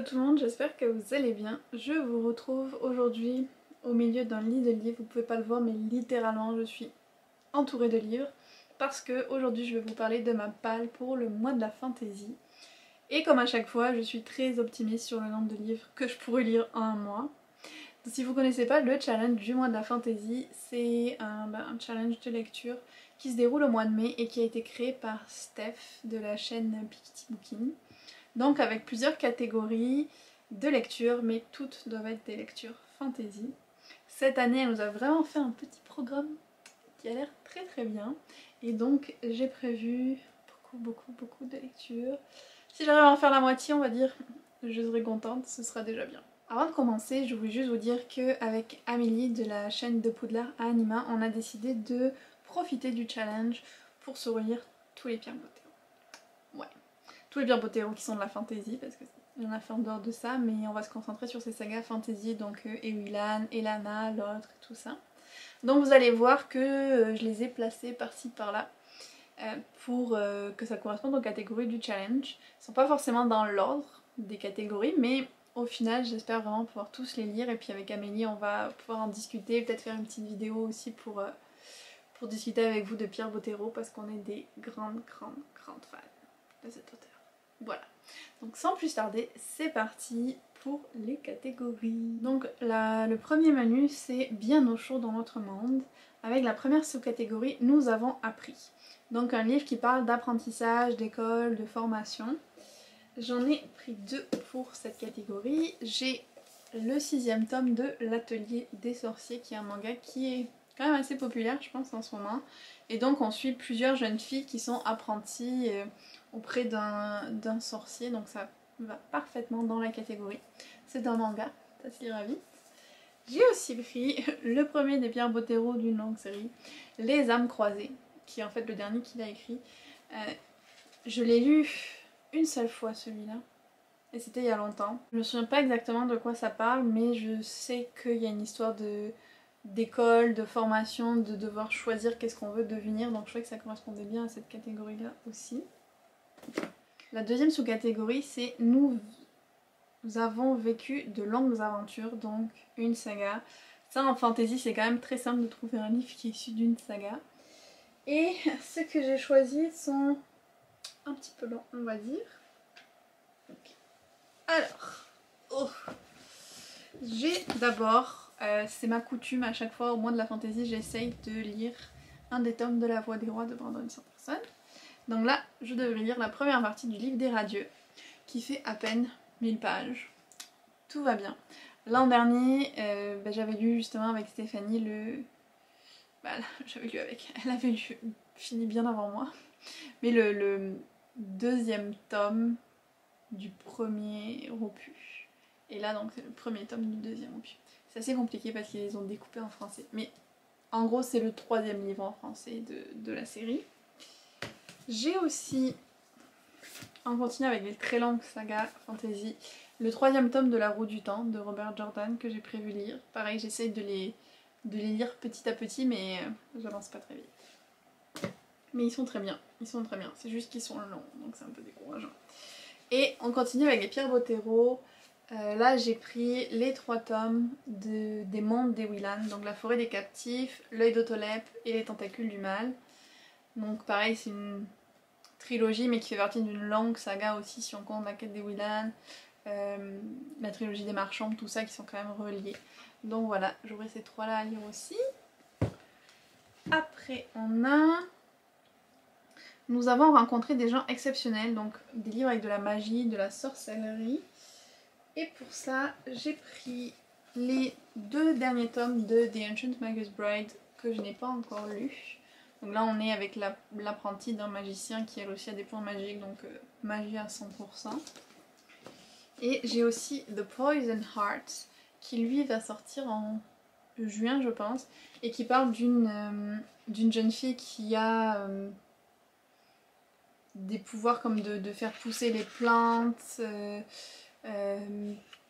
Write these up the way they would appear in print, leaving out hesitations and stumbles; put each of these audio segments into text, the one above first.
tout le monde, j'espère que vous allez bien. Je vous retrouve aujourd'hui au milieu d'un lit de livres. Vous pouvez pas le voir mais littéralement je suis entourée de livres parce que aujourd'hui je vais vous parler de ma palle pour le mois de la fantaisie. Et comme à chaque fois, je suis très optimiste sur le nombre de livres que je pourrais lire en un mois. Si vous connaissez pas le challenge du mois de la fantaisie, c'est un challenge de lecture qui se déroule au mois de mai et qui a été créé par Steph de la chaîne Pikity Booking. Donc avec plusieurs catégories de lecture, mais toutes doivent être des lectures fantasy. Cette année, elle nous a vraiment fait un petit programme qui a l'air très bien. Et donc j'ai prévu beaucoup de lectures. Si j'arrive à en faire la moitié, on va dire, je serai contente, ce sera déjà bien. Avant de commencer, je voulais juste vous dire qu'avec Amélie de la chaîne de Poudlard à Anima, on a décidé de profiter du challenge pour se relire tous les Pierre Bottero. Ouais, tous les Pierre Bottero qui sont de la fantasy, parce qu'il y en a fait en dehors de ça, mais on va se concentrer sur ces sagas fantasy, donc Ewilan, Elana, l'autre et tout ça. Donc vous allez voir que je les ai placés par-ci par-là pour que ça corresponde aux catégories du challenge. Ils sont pas forcément dans l'ordre des catégories, mais au final j'espère vraiment pouvoir tous les lire et puis avec Amélie on va pouvoir en discuter, peut-être faire une petite vidéo aussi pour discuter avec vous de Pierre Bottero parce qu'on est des grandes fans de cet auteur. Voilà, donc sans plus tarder, c'est parti pour les catégories. Donc le premier menu c'est Bien au chaud dans notre monde. Avec la première sous-catégorie, nous avons appris. Donc un livre qui parle d'apprentissage, d'école, de formation. J'en ai pris deux pour cette catégorie. J'ai le 6e tome de L'Atelier des Sorciers, qui est un manga qui est quand même assez populaire, je pense, en ce moment. Et donc on suit plusieurs jeunes filles qui sont apprenties auprès d'un sorcier, donc ça va parfaitement dans la catégorie. C'est un manga, ça se lira vite. J'ai aussi pris le premier des Pierre Bottero d'une longue série, Les âmes croisées, qui est en fait le dernier qu'il a écrit. Je l'ai lu une seule fois celui-là, et c'était il y a longtemps. Je me souviens pas exactement de quoi ça parle, mais je sais qu'il y a une histoire d'école, de formation, de devoir choisir qu'est-ce qu'on veut devenir, donc je trouvais que ça correspondait bien à cette catégorie-là aussi. La deuxième sous-catégorie, c'est nous avons vécu de longues aventures, donc une saga. Ça en fantasy, c'est quand même très simple de trouver un livre qui est issu d'une saga. Et ceux que j'ai choisis sont un petit peu longs, on va dire. Alors, j'ai d'abord, c'est ma coutume à chaque fois au mois de la fantaisie, j'essaye de lire un des tomes de La Voix des Rois de Brandon Sanderson. Donc là, je devrais lire la première partie du livre des Radieux, qui fait à peine 1000 pages. Tout va bien. L'an dernier, j'avais lu justement avec Stéphanie j'avais lu avec, elle avait fini bien avant moi, mais le deuxième tome du premier opus. Et là donc c'est le premier tome du deuxième opus. C'est assez compliqué parce qu'ils les ont découpés en français. Mais en gros c'est le 3e livre en français de la série. J'ai aussi, en continuant avec les très longues sagas fantasy, le 3e tome de La Roue du Temps de Robert Jordan que j'ai prévu lire. Pareil, j'essaye de les lire petit à petit, mais j'avance pas très vite. Mais ils sont très bien, c'est juste qu'ils sont longs, donc c'est un peu décourageant. Et on continue avec les Pierre Bottero. Là j'ai pris les 3 tomes des mondes d'Ewilan, donc La Forêt des Captifs, L'Œil d'Otolep et Les Tentacules du Mal. Donc pareil, c'est une trilogie mais qui fait partie d'une longue saga aussi si on compte La Quête d'Ewilan, la trilogie des Marchands, tout ça qui sont quand même reliés. Donc voilà, j'aurai ces 3 là à lire aussi. Après nous avons rencontré des gens exceptionnels, donc des livres avec de la magie, de la sorcellerie. Et pour ça, j'ai pris les 2 derniers tomes de The Ancient Magus Bride que je n'ai pas encore lus. Donc là on est avec l'apprenti d'un magicien qui elle aussi a des points magiques, donc magie à 100%. Et j'ai aussi The Poison Heart qui lui va sortir en juin je pense, et qui parle d'une jeune fille qui a des pouvoirs comme de faire pousser les plantes.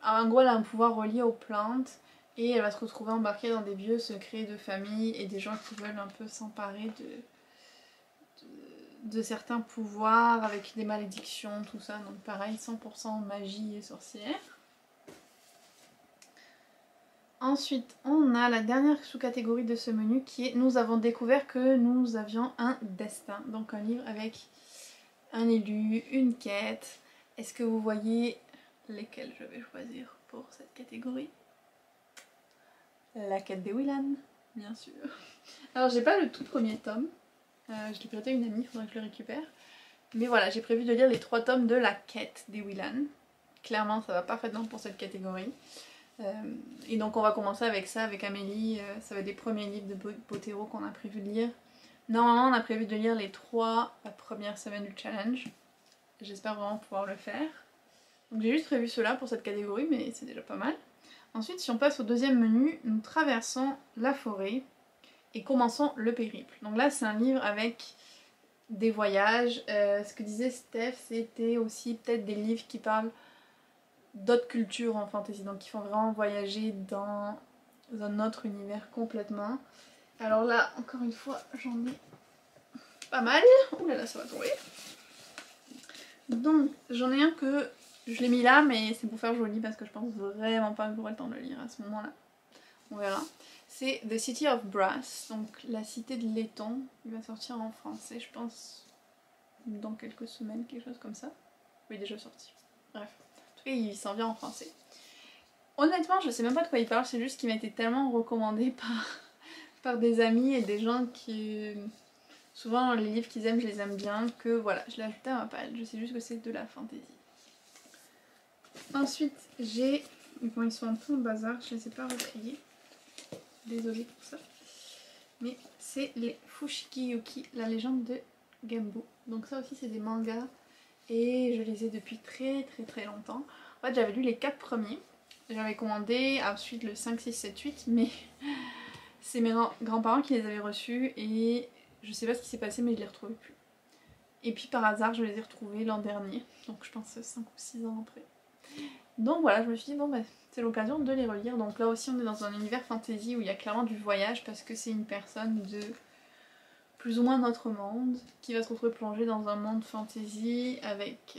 En gros elle a un pouvoir relié aux plantes et elle va se retrouver embarquée dans des vieux secrets de famille et des gens qui veulent un peu s'emparer de certains pouvoirs avec des malédictions, tout ça. Donc pareil, 100% magie et sorcière. Ensuite, on a la dernière sous-catégorie de ce menu qui est nous avons découvert que nous avions un destin. Donc un livre avec un élu, une quête. Est-ce que vous voyez lesquels je vais choisir pour cette catégorie? La quête des Willan, bien sûr. Alors j'ai pas le tout premier tome. Je l'ai prêté à une amie, il faudrait que je le récupère. Mais voilà, j'ai prévu de lire les 3 tomes de la quête des Willan. Clairement, ça va parfaitement pour cette catégorie. Et donc on va commencer avec ça, avec Amélie. Ça va être des premiers livres de Botero qu'on a prévu de lire. Normalement, on a prévu de lire les 3 premières semaines du challenge. J'espère vraiment pouvoir le faire. Donc j'ai juste prévu cela pour cette catégorie, mais c'est déjà pas mal. Ensuite, si on passe au deuxième menu, nous traversons la forêt et commençons le périple. Donc là, c'est un livre avec des voyages. Ce que disait Steph, c'était aussi peut-être des livres qui parlent d'autres cultures en fantasy, donc qui font vraiment voyager dans un autre univers complètement. Alors là, encore une fois, j'en ai pas mal. Ouh là là, ça va tomber. Donc, j'en ai un que je l'ai mis là, mais c'est pour faire joli parce que je pense vraiment pas que j'aurai le temps de le lire à ce moment-là. On verra. C'est The City of Brass, donc la cité de laiton. Il va sortir en français, je pense, dans quelques semaines, quelque chose comme ça. Oui, il est déjà sorti. Bref. En tout cas, il s'en vient en français. Honnêtement, je sais même pas de quoi il parle, c'est juste qu'il m'a été tellement recommandé par des amis et des gens qui... Souvent, les livres qu'ils aiment, je les aime bien, que voilà, je l'ai ajouté à ma palle. Je sais juste que c'est de la fantasy. Ensuite, j'ai... Bon, ils sont un peu en bazar, je les ai pas repliés. Désolée pour ça. Mais c'est les Fushigi Yuki, la légende de Genbu. Donc ça aussi, c'est des mangas. Et je les ai depuis très longtemps. En fait, j'avais lu les 4 premiers. J'avais commandé ensuite le 5, 6, 7, 8. Mais c'est mes grands-parents qui les avaient reçus. Et je sais pas ce qui s'est passé, mais je les retrouvais plus. Et puis par hasard, je les ai retrouvés l'an dernier. Donc je pense 5 ou 6 ans après. Donc voilà, je me suis dit, bon bah c'est l'occasion de les relire. Donc là aussi on est dans un univers fantasy où il y a clairement du voyage parce que c'est une personne de plus ou moins notre monde qui va se retrouver plongée dans un monde fantasy avec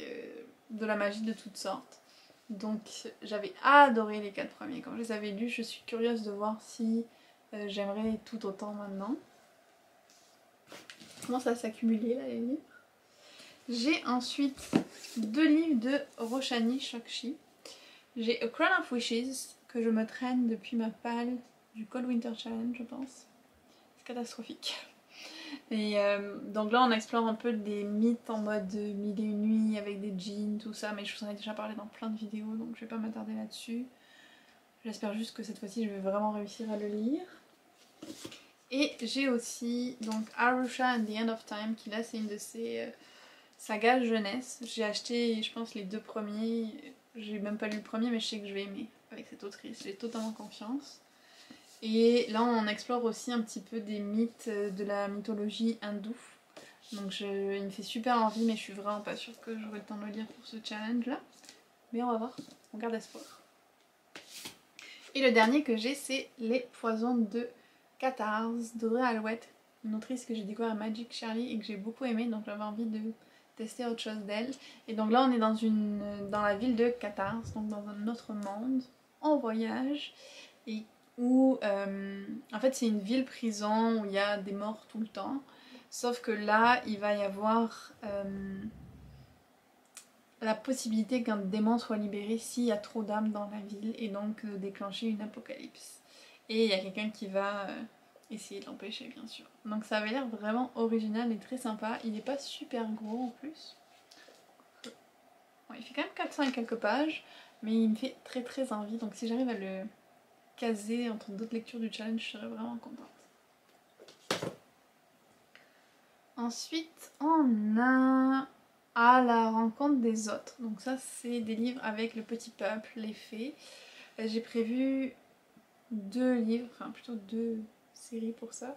de la magie de toutes sortes. Donc j'avais adoré les 4 premiers quand je les avais lus. Je suis curieuse de voir si j'aimerais tout autant maintenant. Comment ça s'accumuler là les livres. J'ai ensuite 2 livres de Roshani Shokshi. J'ai A Crown of Wishes que je me traîne depuis ma palle du Cold Winter Challenge, je pense. C'est catastrophique. Et donc là on explore un peu des mythes en mode 1001 nuits avec des djinns, tout ça, mais je vous en ai déjà parlé dans plein de vidéos donc je vais pas m'attarder là-dessus. J'espère juste que cette fois-ci je vais vraiment réussir à le lire. Et j'ai aussi donc Arusha and the End of Time qui là c'est une de ces sagas jeunesse. J'ai acheté je pense les 2 premiers. J'ai même pas lu le premier mais je sais que je vais aimer avec cette autrice, j'ai totalement confiance. Et là on explore aussi un petit peu des mythes de la mythologie hindoue. Donc il me fait super envie mais je suis vraiment pas sûre que j'aurai le temps de le lire pour ce challenge là. Mais on va voir, on garde espoir. Et le dernier que j'ai c'est Les Poisons de Cathars d'Audrey Alouette. Une autrice que j'ai découvert à Magic Charlie et que j'ai beaucoup aimé donc j'avais envie de tester autre chose d'elle. Et donc là on est dans la ville de Cathars, donc dans un autre monde, en voyage, et où en fait c'est une ville prison où il y a des morts tout le temps. Sauf que là il va y avoir la possibilité qu'un démon soit libéré s'il y a trop d'âmes dans la ville et donc déclencher une apocalypse. Et il y a quelqu'un qui va essayer de l'empêcher bien sûr. Donc ça avait l'air vraiment original et très sympa. Il n'est pas super gros en plus. Bon, il fait quand même 400 et quelques pages, mais il me fait très envie. Donc si j'arrive à le caser entre d'autres lectures du challenge, je serais vraiment contente. Ensuite on a À la rencontre des autres. Donc ça c'est des livres avec le petit peuple, les fées. J'ai prévu 2 livres, enfin plutôt 2 séries pour ça.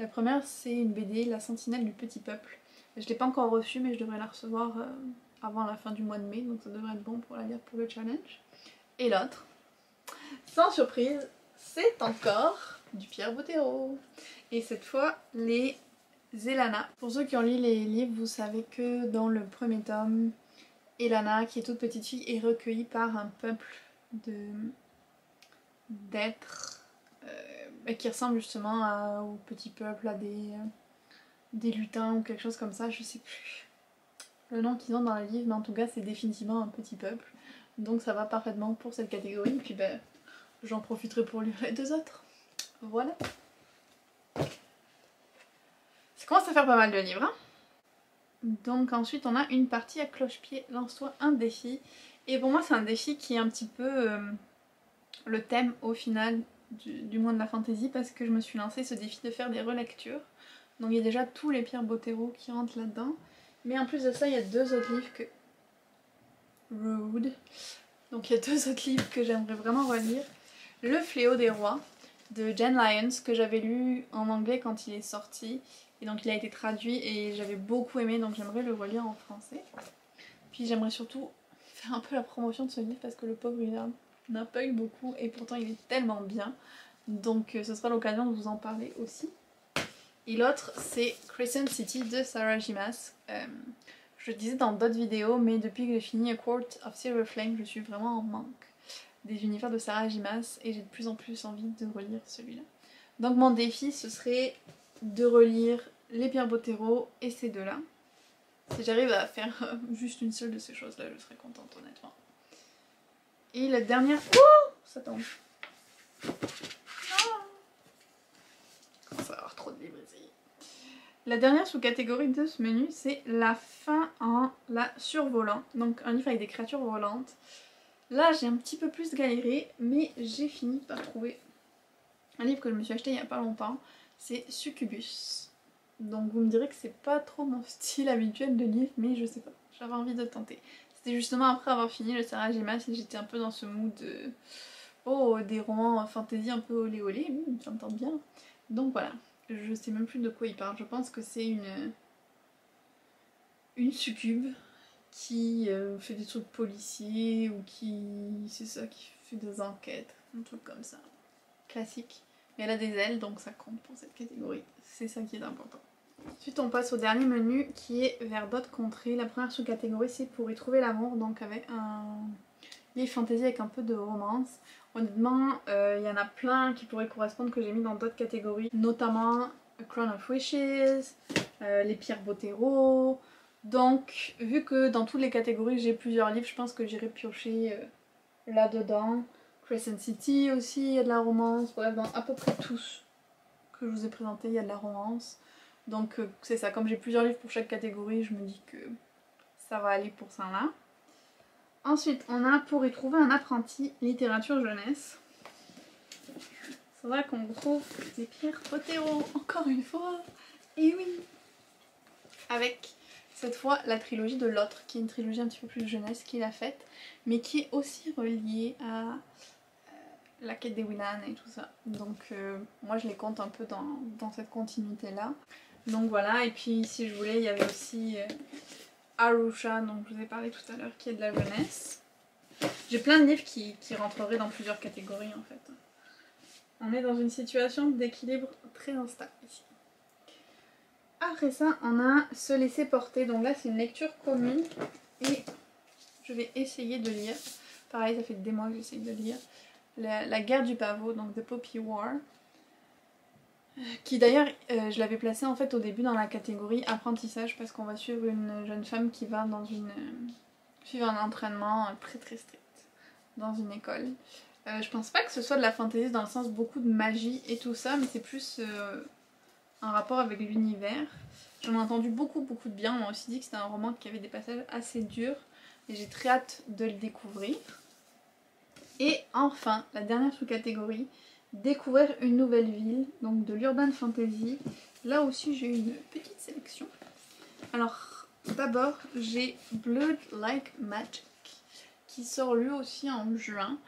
La première c'est une BD, La Sentinelle du Petit Peuple. Je ne l'ai pas encore reçue mais je devrais la recevoir avant la fin du mois de mai, donc ça devrait être bon pour la lire pour le challenge. Et l'autre, sans surprise, c'est encore du Pierre Bottero. Et cette fois les Zelana. Pour ceux qui ont lu les livres, vous savez que dans le premier tome, Elana, qui est toute petite fille, est recueillie par un peuple d'êtres qui ressemble justement au petit peuple, à des lutins ou quelque chose comme ça, je sais plus le nom qu'ils ont dans le livre, mais en tout cas c'est définitivement un petit peuple. Donc ça va parfaitement pour cette catégorie, et puis ben j'en profiterai pour lire les deux autres. Voilà. Ça commence à faire pas mal de livres, hein. Donc ensuite on a une partie à cloche-pied, lance-toi un défi. Et pour moi c'est un défi qui est un petit peu le thème au final du mois de la fantasy, parce que je me suis lancé ce défi de faire des relectures. Donc il y a déjà tous les Pierre Bottero qui rentrent là-dedans. Mais en plus de ça il y a deux autres livres que... Rude. Donc il y a deux autres livres que j'aimerais vraiment relire. Le Fléau des Rois de Jen Lyons, que j'avais lu en anglais quand il est sorti. Et donc il a été traduit et j'avais beaucoup aimé, donc j'aimerais le relire en français. Puis j'aimerais surtout faire un peu la promotion de ce livre parce que le pauvre Willard n'a pas eu beaucoup et pourtant il est tellement bien. Donc ce sera l'occasion de vous en parler aussi. Et l'autre c'est Crescent City de Sarah J. Maas. Je le disais dans d'autres vidéos, mais depuis que j'ai fini A Court of Silver Flame, je suis vraiment en manque des univers de Sarah J. Maas et j'ai de plus en plus envie de relire celui-là. Donc mon défi ce serait de relire les Pierre Bottero et ces deux-là. Si j'arrive à faire juste une seule de ces choses-là, je serais contente honnêtement. Et la dernière... Oh, ça tombe. Ça va avoir trop de livres ici. La dernière sous-catégorie de ce menu, c'est la fin en la survolant. Donc un livre avec des créatures volantes. Là, j'ai un petit peu plus galéré, mais j'ai fini par trouver un livre que je me suis acheté il n'y a pas longtemps. C'est Succubus. Donc vous me direz que c'est pas trop mon style habituel de livre, mais je sais pas, j'avais envie de tenter. C'était justement après avoir fini le Sarah J. Maas et j'étais un peu dans ce mood de... Oh, des romans fantasy un peu olé olé, ça me tente bien. Donc voilà, je sais même plus de quoi il parle, je pense que c'est une succube qui fait des trucs policiers ou qui... c'est ça, qui fait des enquêtes, un truc comme ça. Classique. Mais elle a des ailes, donc ça compte pour cette catégorie, c'est ça qui est important. Ensuite on passe au dernier menu qui est vers d'autres contrées. La première sous-catégorie c'est Pour y trouver l'amour, donc avec un livre fantasy avec un peu de romance. Honnêtement il y en a plein qui pourraient correspondre que j'ai mis dans d'autres catégories, notamment A Crown of Wishes, les Pierre Bottero. Donc vu que dans toutes les catégories j'ai plusieurs livres, je pense que j'irai piocher là-dedans. Crescent City aussi, il y a de la romance, bref dans à peu près tous que je vous ai présentés il y a de la romance. Donc c'est ça, comme j'ai plusieurs livres pour chaque catégorie, je me dis que ça va aller pour ça là. Ensuite, on a Pour y trouver un apprenti, littérature jeunesse. C'est vrai qu'on retrouve des Pierre Bottero, encore une fois. Et oui, avec cette fois la trilogie de l'autre, qui est une trilogie un petit peu plus jeunesse qu'il a faite, mais qui est aussi reliée à la quête des Willan et tout ça. Donc moi je les compte un peu dans cette continuité là. Donc voilà, et puis si je voulais, il y avait aussi Arusha, dont je vous ai parlé tout à l'heure, qui est de la jeunesse. J'ai plein de livres qui rentreraient dans plusieurs catégories en fait. On est dans une situation d'équilibre très instable ici. Après ça, on a Se laisser porter, donc là c'est une lecture commune et je vais essayer de lire. Pareil, ça fait des mois que j'essaye de lire. La guerre du pavot, donc The Poppy War. Qui d'ailleurs, je l'avais placé en fait au début dans la catégorie apprentissage parce qu'on va suivre une jeune femme qui va suivre un entraînement très très strict dans une école. Je pense pas que ce soit de la fantasy dans le sens beaucoup de magie et tout ça, mais c'est plus un rapport avec l'univers. J'en ai entendu beaucoup de bien, on m'a aussi dit que c'était un roman qui avait des passages assez durs et j'ai très hâte de le découvrir. Et enfin, la dernière sous-catégorie, découvrir une nouvelle ville, donc de l'urban fantasy. Là aussi j'ai une petite sélection. Alors d'abord j'ai Blood Like Magic qui sort lui aussi en juin.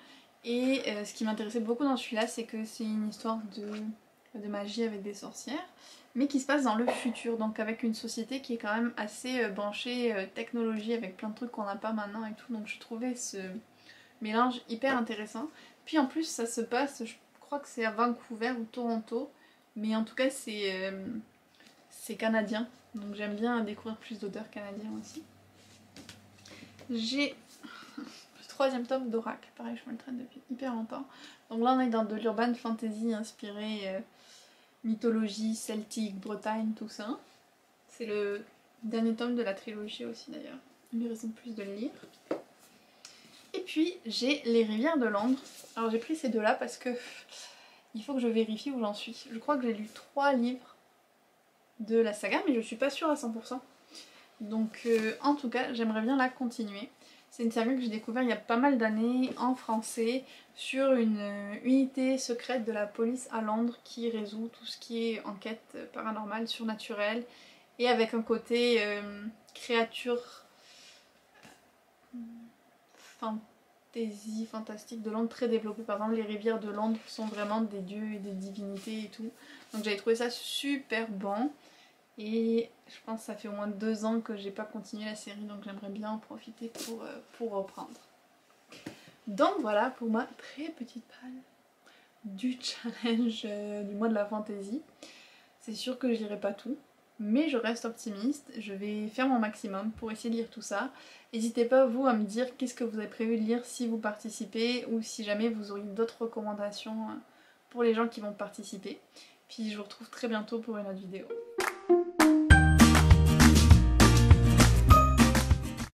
Et ce qui m'intéressait beaucoup dans celui-là, c'est que c'est une histoire de magie avec des sorcières, mais qui se passe dans le futur, donc avec une société qui est quand même assez branchée technologie, avec plein de trucs qu'on n'a pas maintenant et tout. Donc je trouvais ce mélange hyper intéressant. Puis en plus ça se passe, je crois que c'est à Vancouver ou Toronto, mais en tout cas c'est c'est canadien, donc j'aime bien découvrir plus d'auteurs canadiens aussi. J'ai le troisième tome d'Oracle, pareil je me le traîne depuis hyper longtemps. Donc là on est dans de l'urban fantasy inspiré mythologie, celtique, Bretagne, tout ça. C'est le dernier tome de la trilogie aussi d'ailleurs, une raison de plus de le lire. Et puis j'ai Les Rivières de Londres. Alors j'ai pris ces deux-là parce que il faut que je vérifie où j'en suis. Je crois que j'ai lu 3 livres de la saga, mais je suis pas sûre à 100%. Donc en tout cas, j'aimerais bien la continuer. C'est une saga que j'ai découvert il y a pas mal d'années en français sur une unité secrète de la police à Londres qui résout tout ce qui est enquête paranormale, surnaturelle et avec un côté créature fantasy, fantastique de Londres très développé. Par exemple, les rivières de Londres sont vraiment des dieux et des divinités et tout. Donc j'avais trouvé ça super bon. Et je pense que ça fait au moins 2 ans que j'ai pas continué la série, donc j'aimerais bien en profiter pour reprendre. Donc voilà pour ma très petite palle du challenge du mois de la fantasy. C'est sûr que je lirai pas tout, mais je reste optimiste. Je vais faire mon maximum pour essayer de lire tout ça. N'hésitez pas vous à me dire qu'est-ce que vous avez prévu de lire si vous participez ou si jamais vous auriez d'autres recommandations pour les gens qui vont participer. Puis je vous retrouve très bientôt pour une autre vidéo.